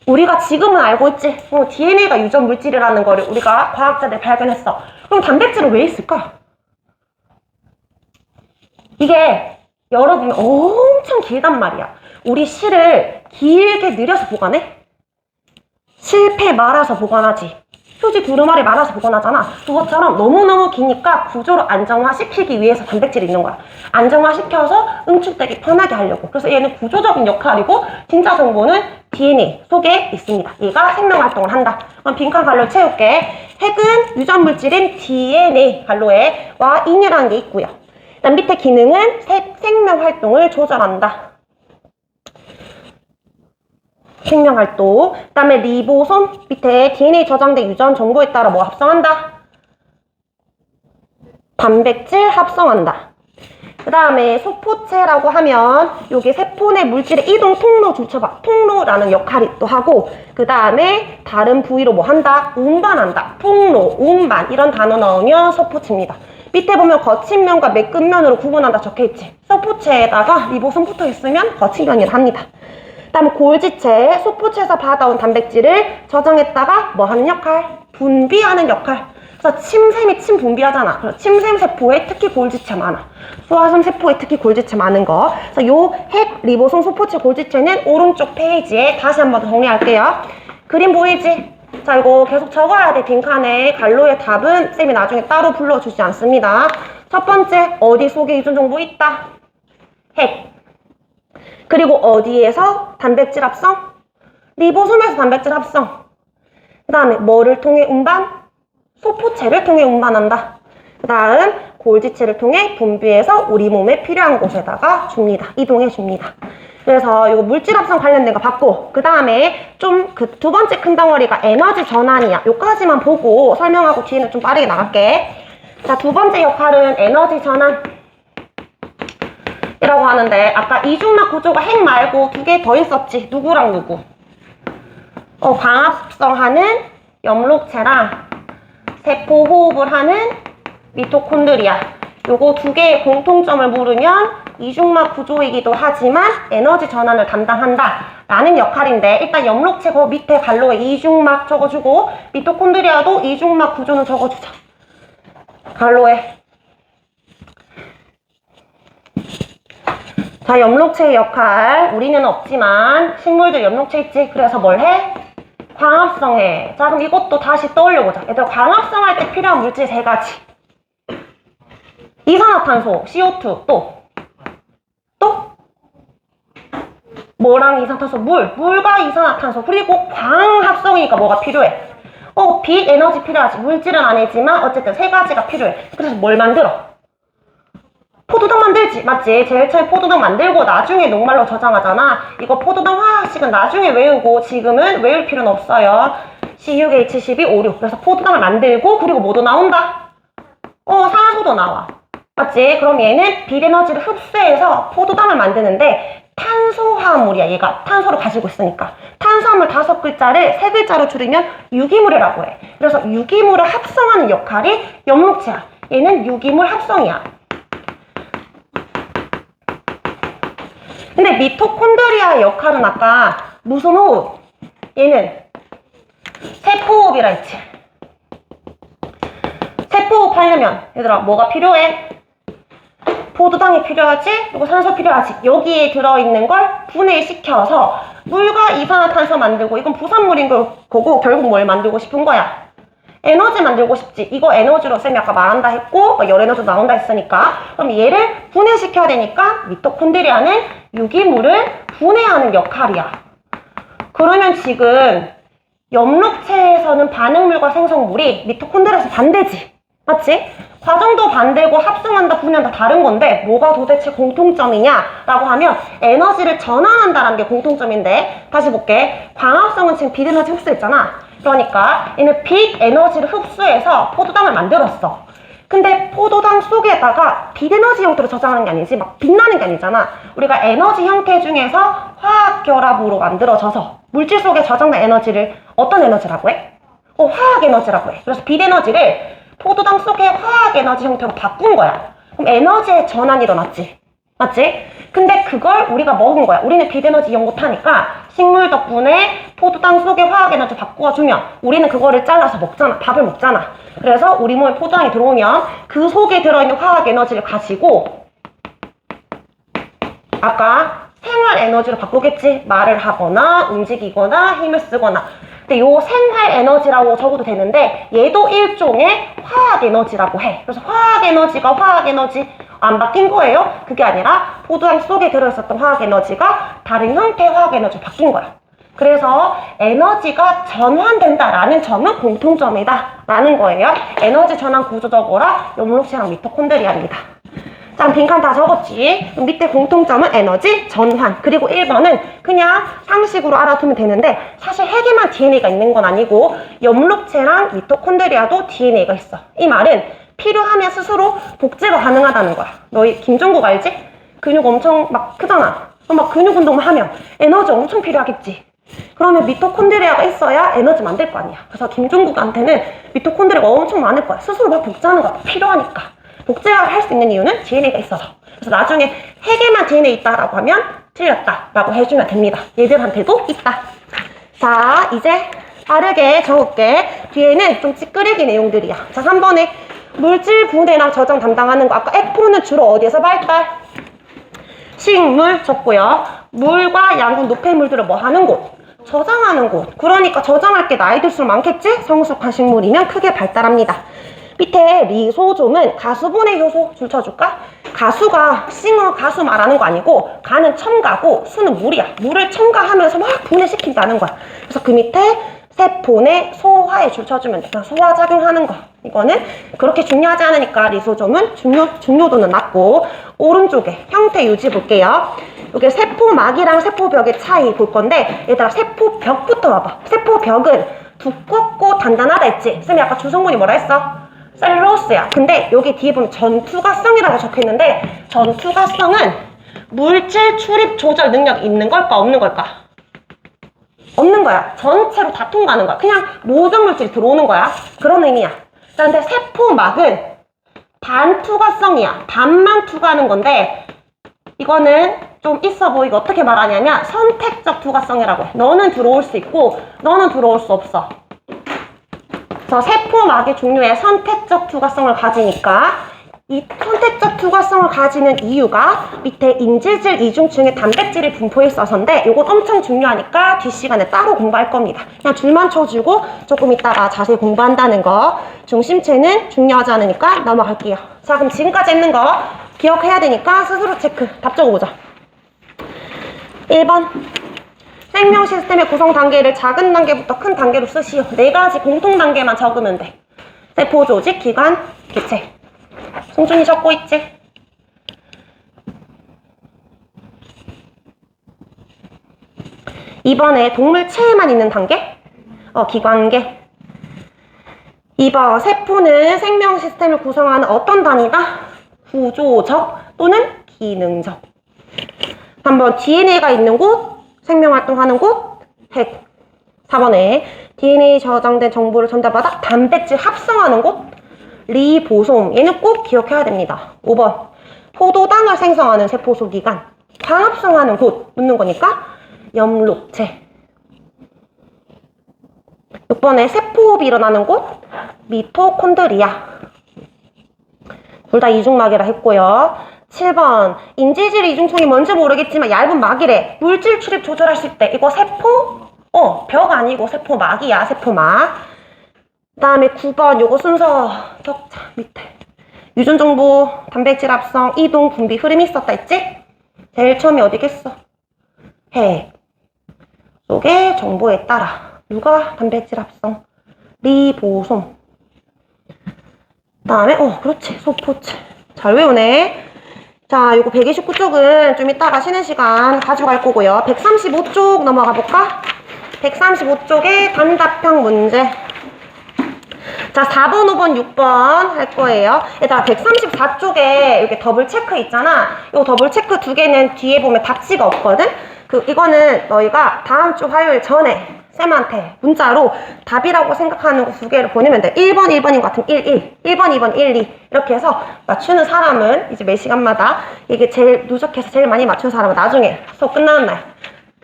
우리가 지금은 알고 있지. DNA가 유전 물질이라는 거를 우리가 과학자들이 발견했어. 그럼 단백질은 왜 있을까? 이게 여러분 엄청 길단 말이야. 우리 실을 길게 늘려서 보관해? 실패 말아서 보관하지. 휴지 두루마리 말아서 보관하잖아. 그것처럼 너무너무 기니까 구조를 안정화시키기 위해서 단백질이 있는 거야. 안정화시켜서 응축되기 편하게 하려고. 그래서 얘는 구조적인 역할이고 진짜 정보는 DNA 속에 있습니다. 얘가 생명활동을 한다. 그럼 빈칸 갈로 채울게. 핵은 유전물질인 DNA 갈로에 와 인이라는 게 있고요. 그다음 밑에 기능은 생명활동을 조절한다. 생명활동. 그 다음에 리보솜 밑에 DNA 저장된 유전 정보에 따라 뭐 합성한다? 단백질 합성한다. 그 다음에 소포체라고 하면 여기 세포 내 물질의 이동 통로 줄쳐봐. 통로라는 역할이 또 하고 그 다음에 다른 부위로 뭐 한다? 운반한다. 통로, 운반 이런 단어 나오면 소포체입니다. 밑에 보면 거친 면과 매끈 면으로 구분한다 적혀있지. 소포체에다가 리보솜 붙어 있으면 거친 면이라 합니다. 그다음에 골지체, 소포체에서 받아온 단백질을 저장했다가 뭐 하는 역할? 분비하는 역할. 그래서 침샘이 침 분비하잖아. 그래서 침샘 세포에 특히 골지체 많아. 소화섬 세포에 특히 골지체 많은 거. 그래서 요 핵 리보솜 소포체 골지체는 오른쪽 페이지에 다시 한번 더 정리할게요. 그림 보이지? 자, 이거 계속 적어야 돼. 빈칸에 갈로의 답은 쌤이 나중에 따로 불러주지 않습니다. 첫 번째, 어디 속에 유전 정보 있다? 핵. 그리고 어디에서 단백질 합성? 리보솜에서 단백질 합성. 그 다음에 뭐를 통해 운반? 소포체를 통해 운반한다. 그 다음 골지체를 통해 분비해서 우리 몸에 필요한 곳에다가 줍니다. 이동해 줍니다. 그래서 이거 물질 합성 관련된 거 봤고 그 다음에 좀 그 두 번째 큰 덩어리가 에너지 전환이야. 요까지만 보고 설명하고 뒤에는 좀 빠르게 나갈게. 자, 두 번째 역할은 에너지 전환 이라고 하는데 아까 이중막 구조가 핵 말고 두 개 더 있었지. 누구랑 누구? 광합성하는 엽록체랑 세포 호흡을 하는 미토콘드리아. 요거 두 개의 공통점을 물으면 이중막 구조이기도 하지만 에너지 전환을 담당한다 라는 역할인데 일단 엽록체 그 밑에 갈로에 이중막 적어주고 미토콘드리아도 이중막 구조는 적어주자. 갈로에. 자, 엽록체의 역할. 우리는 없지만 식물들 엽록체 있지? 그래서 뭘 해? 광합성해. 자, 그럼 이것도 다시 떠올려보자. 얘들아, 광합성할 때 필요한 물질 세 가지. 이산화탄소, CO2, 또 뭐랑 이산화탄소? 물과 이산화탄소. 그리고 광합성이니까 뭐가 필요해? 빛, 에너지 필요하지. 물질은 아니지만 어쨌든 세 가지가 필요해. 그래서 뭘 만들어? 포도당 만들지. 맞지? 제일 처음에 포도당 만들고 나중에 녹말로 저장하잖아. 이거 포도당 화학식은 나중에 외우고 지금은 외울 필요는 없어요. C6H12O6. 그래서 포도당을 만들고 그리고 뭐도 나온다? 산소도 나와. 맞지? 그럼 얘는 빛에너지를 흡수해서 포도당을 만드는데 탄소화합물이야. 얘가 탄소를 가지고 있으니까. 탄수화물 5글자를 3글자로 줄이면 유기물이라고 해. 그래서 유기물을 합성하는 역할이 엽록체야. 얘는 유기물 합성이야. 근데 미토콘드리아의 역할은 아까 무슨 호흡? 얘는 세포호흡이라 했지. 세포호흡 하려면 얘들아 뭐가 필요해? 포도당이 필요하지? 그리고 산소 필요하지? 여기에 들어있는 걸 분해시켜서 물과 이산화탄소 만들고 이건 부산물인 거고 결국 뭘 만들고 싶은 거야? 에너지 만들고 싶지. 이거 에너지로 쌤이 아까 말한다 했고 열 에너지 나온다 했으니까 그럼 얘를 분해시켜야 되니까 미토콘드리아는 유기물을 분해하는 역할이야. 그러면 지금 엽록체에서는 반응물과 생성물이 미토콘드리아에서 반대지. 맞지? 과정도 반대고 합성한다 분해한다 다른 건데 뭐가 도대체 공통점이냐라고 하면 에너지를 전환한다는 게 공통점인데 다시 볼게. 광합성은 지금 빛에너지 흡수했잖아. 그러니까 얘는 빛 에너지를 흡수해서 포도당을 만들었어. 근데 포도당 속에다가 빛에너지 형태로 저장하는 게 아니지 막 빛나는 게 아니잖아. 우리가 에너지 형태 중에서 화학 결합으로 만들어져서 물질 속에 저장된 에너지를 어떤 에너지라고 해? 화학 에너지라고 해. 그래서 빛 에너지를 포도당 속의 화학 에너지 형태로 바꾼 거야. 그럼 에너지의 전환이 일어났지. 맞지? 근데 그걸 우리가 먹은 거야. 우리는 빛 에너지 이용 못하니까 식물 덕분에 포도당 속의 화학 에너지 바꿔주면 우리는 그거를 잘라서 먹잖아. 밥을 먹잖아. 그래서 우리 몸에 포도당이 들어오면 그 속에 들어있는 화학 에너지를 가지고 아까 생활 에너지로 바꾸겠지? 말을 하거나 움직이거나 힘을 쓰거나. 근데 요 생활 에너지라고 적어도 되는데 얘도 일종의 화학 에너지라고 해. 그래서 화학 에너지가 화학 에너지 안 바뀐 거예요? 그게 아니라 포도당 속에 들어있었던 화학 에너지가 다른 형태의 화학 에너지로 바뀐 거야. 그래서 에너지가 전환된다라는 점은 공통점이다 라는 거예요. 에너지 전환 구조적으로라 염록체랑 미토콘드리아입니다. 자, 빈칸 다 적었지? 밑에 공통점은 에너지 전환. 그리고 1번은 그냥 상식으로 알아두면 되는데 사실 핵에만 DNA가 있는 건 아니고 염록체랑 미토콘드리아도 DNA가 있어. 이 말은 필요하면 스스로 복제가 가능하다는 거야. 너희 김종국 알지? 근육 엄청 막 크잖아. 그럼 막 근육 운동만 하면 에너지 엄청 필요하겠지. 그러면 미토콘드리아가 있어야 에너지 만들 거 아니야. 그래서 김종국한테는 미토콘드리아가 엄청 많을 거야. 스스로 막 복제하는 거야. 필요하니까. 복제를 할 수 있는 이유는 DNA가 있어서. 그래서 나중에 핵에만 DNA 있다라고 하면 틀렸다라고 해주면 됩니다. 얘들한테도 있다. 자, 이제 빠르게 적을게. 뒤에는 좀 찌끄레기 내용들이야. 자, 3번에 물질 분해랑 저장 담당하는 거. 아까 F4는 주로 어디에서 발달? 식물 적고요. 물과 양분 노폐물들을 뭐 하는 곳? 저장하는 곳. 그러니까 저장할 게 나이 들수록 많겠지? 성숙한 식물이면 크게 발달합니다. 밑에 리소좀은 가수분해 효소 줄 쳐줄까? 가수가 싱어 가수 말하는 거 아니고 가는 첨가고 수는 물이야. 물을 첨가하면서 막 분해시킨다는 거야. 그래서 그 밑에 세포내 소화에 줄 쳐주면 돼. 소화작용하는 거. 이거는 그렇게 중요하지 않으니까 리소좀은 중요도는 낮고. 오른쪽에 형태 유지 볼게요. 여기 세포막이랑 세포벽의 차이 볼 건데 얘들아 세포벽부터 봐봐. 세포벽은 두껍고 단단하다 했지? 쌤이 아까 주성분이 뭐라 했어? 셀룰로스야. 근데 여기 뒤에 보면 전투가성이라고 적혀있는데 전투가성은 물질 출입 조절 능력이 있는 걸까 없는 걸까? 없는 거야. 전체로 다 통과하는 거야. 그냥 모든 물질이 들어오는 거야. 그런 의미야. 자, 근데 세포막은 반투과성이야. 반만 투과하는 건데 이거는 좀 있어 보이고 어떻게 말하냐면 선택적 투과성이라고 해. 너는 들어올 수 있고 너는 들어올 수 없어. 저 세포막의 종류에 선택적 투과성을 가지니까 이 선택적 투과성을 가지는 이유가 밑에 인지질 이중층에 단백질이 분포해 있어서인데 이건 엄청 중요하니까 뒷시간에 따로 공부할 겁니다. 그냥 줄만 쳐주고 조금 이따가 자세히 공부한다는 거. 중심체는 중요하지 않으니까 넘어갈게요. 자, 그럼 지금까지 했는 거 기억해야 되니까 스스로 체크. 답 적어보자. 1번 생명 시스템의 구성 단계를 작은 단계부터 큰 단계로 쓰시오. 4가지 공통 단계만 적으면 돼. 세포, 조직, 기관, 개체. 송준이 적고 있지? 이번에 동물 체에만 있는 단계? 기관계. 2번 세포는 생명 시스템을 구성하는 어떤 단위다? 구조적 또는 기능적. 3번 DNA가 있는 곳, 생명활동하는 곳, 핵. 4번에 DNA 저장된 정보를 전달받아 단백질 합성하는 곳, 리보솜. 얘는 꼭 기억해야 됩니다. 5번 포도당을 생성하는 세포소 기관, 광합성하는 곳 묻는 거니까 염록체. 6번에 세포호흡이 일어나는 곳, 미토콘드리아. 둘 다 이중막이라 했고요. 7번 인지질 이중층이 뭔지 모르겠지만 얇은 막이래. 물질 출입 조절할 수 있대. 이거 세포? 벽 아니고 세포막이야. 세포막. 그 다음에 9번 요거 순서 적자 밑에 유전정보, 단백질 합성, 이동, 분비, 흐름이 있었다 했지? 제일 처음에 어디겠어? 핵 속의 정보에 따라 누가 단백질 합성? 리보솜. 그 다음에 그렇지 소포체. 잘 외우네. 자, 요거 129쪽은 좀 이따가 쉬는 시간 가져갈 거고요. 135쪽 넘어가 볼까? 135쪽에 단답형 문제. 자, 4번, 5번, 6번 할 거예요. 얘들아, 134쪽에 이렇게 더블 체크 있잖아. 요 더블 체크 두 개는 뒤에 보면 답지가 없거든? 이거는 너희가 다음 주 화요일 전에 쌤한테 문자로 답이라고 생각하는 거 2개를 보내면 돼. 1번, 1번인 것 같으면 1, 1, 1번, 2번, 1, 2 이렇게 해서 맞추는 사람은 이제 매 시간마다 이게 제일 누적해서 제일 많이 맞춘 사람은 나중에 수업 끝나는 날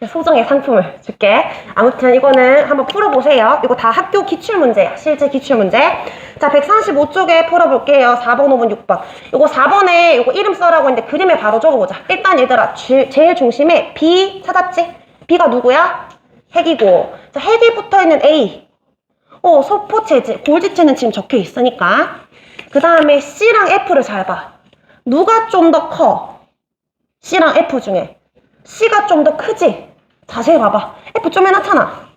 소정의 상품을 줄게. 아무튼 이거는 한번 풀어보세요. 이거 다 학교 기출문제야. 실제 기출문제. 자, 135쪽에 풀어볼게요. 4번, 5번, 6번. 이거 4번에 이거 이름 써라고 했는데 그림에 바로 적어보자. 일단 얘들아, 제일 중심에 B 찾았지? B가 누구야? 핵이고. 자, 핵이 붙어있는 A. 소포체지. 골지체는 지금 적혀 있으니까. 그 다음에 C랑 F를 잘 봐. 누가 좀 더 커? C랑 F 중에. C가 좀 더 크지? 자세히 봐봐. F 좀 해놨잖아.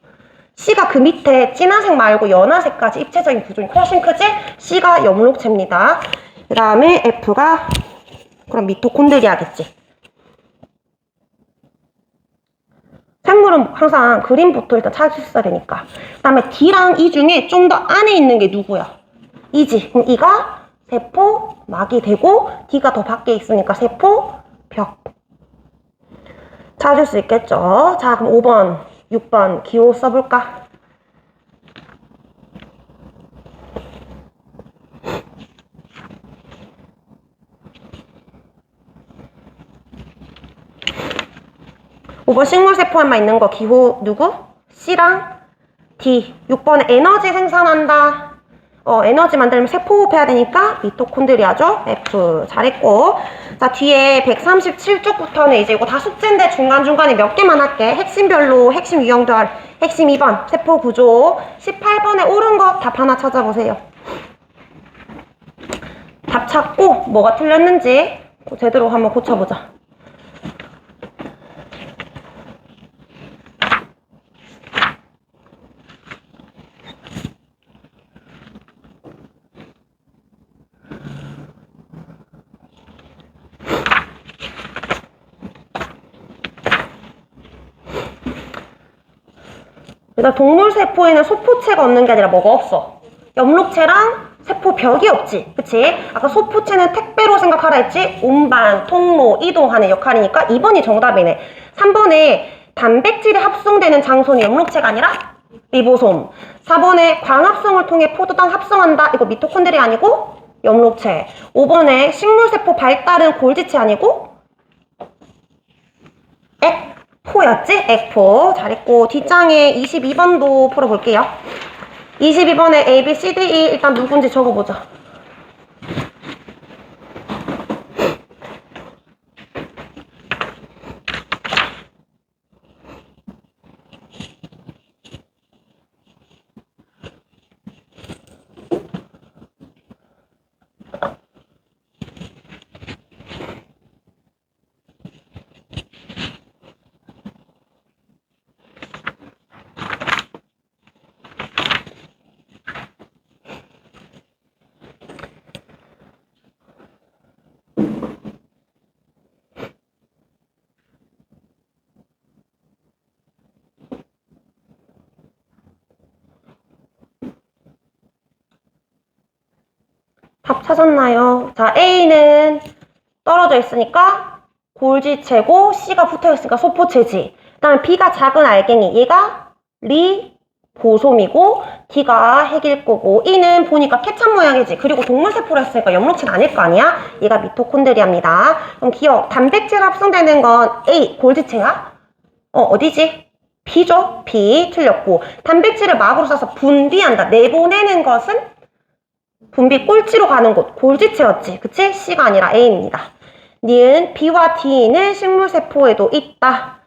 C가 그 밑에 진화색 말고 연화색까지 입체적인 구조는 훨씬 크지? C가 염록체입니다. 그 다음에 F가 그럼 미토콘드리아겠지. 생물은 항상 그림부터 일단 찾으셔야 되니까. 그 다음에 D랑 E 중에 좀 더 안에 있는 게 누구야? E지. 그럼 E가 세포막이 되고 D가 더 밖에 있으니까 세포벽. 찾을 수 있겠죠? 자, 그럼 5번, 6번 기호 써볼까? (5번) 식물세포에만 있는 거 기호 누구? C랑 D. 6번에 에너지 생산한다. 에너지 만들면 세포호흡해야 되니까 미토콘드리아죠. F. 잘했고. 자, 뒤에 137쪽부터는 이제 이거 다 숙제인데 중간중간에 몇 개만 할게. 핵심별로 핵심 유형별. 핵심 2번 세포 구조. 18번에 옳은 거 답 하나 찾아보세요. 답 찾고 뭐가 틀렸는지 제대로 한번 고쳐보자. 일단 동물세포에는 소포체가 없는 게 아니라 뭐가 없어? 엽록체랑 세포벽이 없지. 그치? 아까 소포체는 택배로 생각하라 했지? 운반, 통로, 이동하는 역할이니까 2번이 정답이네. 3번에 단백질이 합성되는 장소는 엽록체가 아니라 리보솜. 4번에 광합성을 통해 포도당 합성한다. 이거 미토콘드리아 아니고 엽록체. 5번에 식물세포 발달은 골지체 아니고 포였지? 액포. 잘했고 뒷장에 22번도 풀어볼게요. 22번에 A, B, C, D, E 일단 누군지 적어보자. 답 찾았나요? 자, A는 떨어져 있으니까 골지체고 C가 붙어있으니까 소포체지. 그 다음에 B가 작은 알갱이. 얘가 리보솜이고 D가 핵일 거고 E는 보니까 케찹 모양이지. 그리고 동물세포로 했으니까 엽록체는 아닐 거 아니야? 얘가 미토콘드리아입니다. 그럼 기억. 단백질 합성되는 건 A, 골지체야? 어디지? B죠? B. 틀렸고. 단백질을 막으로 써서 분비한다. 내보내는 것은 분비 꼴찌로 가는 곳, 골지체였지. 그치? C가 아니라 A입니다. 니은 B와 D는 식물세포에도 있다.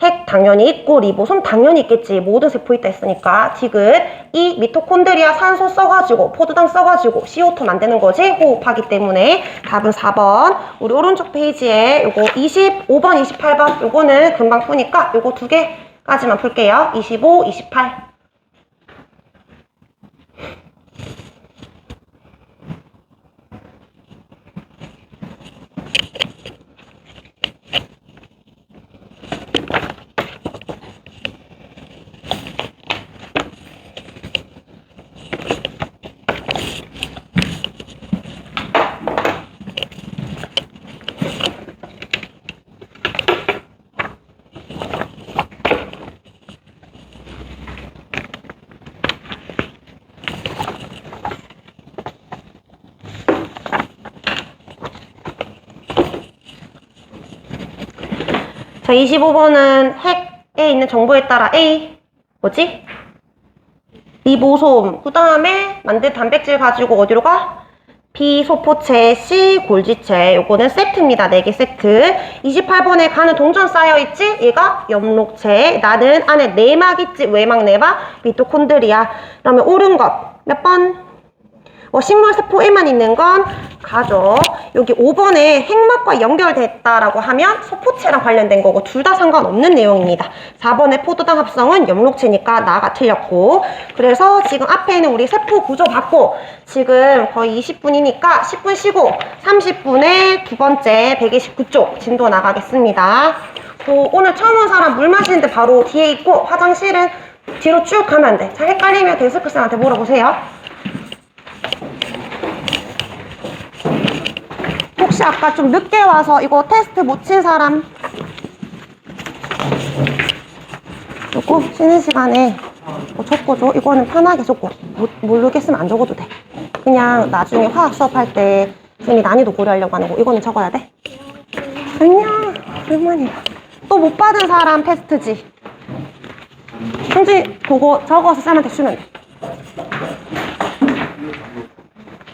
핵 당연히 있고 리보솜 당연히 있겠지. 모든 세포에 있다 했으니까. 디귿. 이 미토콘드리아 산소 써가지고 포도당 써가지고 CO2 만드는 거지. 호흡하기 때문에. 답은 4번. 우리 오른쪽 페이지에 요거 25번, 28번 요거는 금방 푸니까 요거 2개까지만 풀게요. 25, 28. 자, 25번은 핵에 있는 정보에 따라 A, 뭐지? 리보솜. 그 다음에 만든 단백질 가지고 어디로 가? B, 소포체, C, 골지체. 요거는 세트입니다. 4개 세트. 28번에 가는 동전 쌓여있지? 얘가 엽록체. 나는 안에 내막 있지? 외막, 내막? 미토콘드리아. 그러면 옳은 것. 몇 번? 식물 세포에만 있는 건 가죠. 여기 5번에 핵막과 연결됐다라고 하면 소포체랑 관련된 거고 둘 다 상관없는 내용입니다. 4번에 포도당 합성은 엽록체니까 나가 틀렸고 그래서 지금 앞에는 우리 세포 구조 받고 지금 거의 20분이니까 10분 쉬고 30분에 두 번째 129쪽 진도 나가겠습니다. 오늘 처음 온 사람 물 마시는데 바로 뒤에 있고 화장실은 뒤로 쭉 가면 돼. 잘 헷갈리면 데스크쌤한테 물어보세요. 혹시 아까 좀 늦게 와서 이거 테스트 못 친 사람? 요거 쉬는 시간에 적어줘. 이거는 편하게 적고 모르겠으면 안 적어도 돼. 그냥 나중에 화학 수업할 때 선생님이 난이도 고려하려고 하는 거 이거는 적어야 돼. 안녕. 오랜만이야. 또 못 받은 사람 테스트지. 성지 보고 적어서 쌤한테 주면 돼.